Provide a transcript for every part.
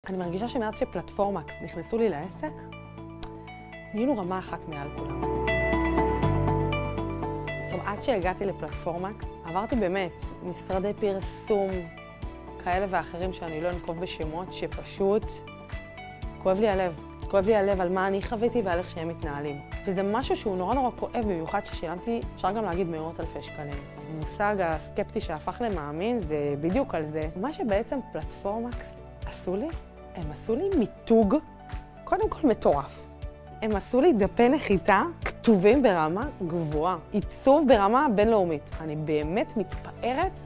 אני מרגישה שמאז שפלטפורמקס נכנסו לי לעסק, נהיינו רמה אחת מעל כולם. טוב, עד שהגעתי לפלטפורמקס, עברתי באמת משרדי פרסום כאלה ואחרים שאני לא אנקוב בשמות, שפשוט כואב לי הלב. כואב לי הלב על מה אני חוויתי ועל איך שהם מתנהלים. וזה משהו שהוא נורא נורא כואב, במיוחד ששילמתי, אפשר גם להגיד מאות אלפי שקלים. המושג הסקפטי שהפך למאמין זה בדיוק על זה. מה שבעצם פלטפורמקס עשו לי, הם עשו לי מיתוג, קודם כל מטורף. הם עשו לי דפי נחיתה כתובים ברמה גבוהה, עיצוב ברמה בינלאומית. אני באמת מתפארת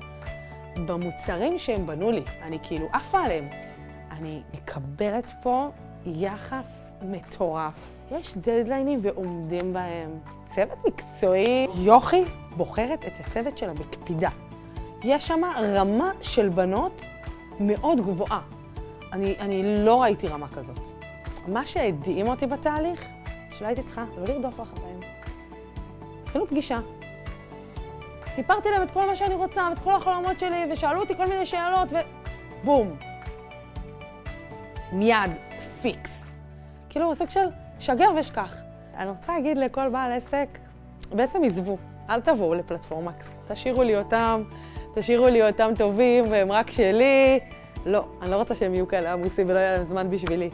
במוצרים שהם בנו לי. אני כאילו עפה עליהם. אני מקבלת פה יחס מטורף. יש דדליינים ועומדים בהם. צוות מקצועי. יוכי בוחרת את הצוות שלה בקפידה. יש שם רמה של בנות מאוד גבוהה. אני לא ראיתי רמה כזאת. מה שהדהים אותי בתהליך, שלא הייתי צריכה לא לרדוף אחריהם. עשינו פגישה. סיפרתי להם את כל מה שאני רוצה ואת כל החלומות שלי, ושאלו אותי כל מיני שאלות, ובום. מיד, פיקס. כאילו, סוג של שגר ושכח. אני רוצה להגיד לכל בעל עסק, בעצם עזבו, אל תבואו לפלטפורמקס. תשאירו לי אותם טובים והם רק שלי. לא, אני לא רוצה שהם יהיו כאלה עמוסים ולא יהיה להם זמן בשבילי.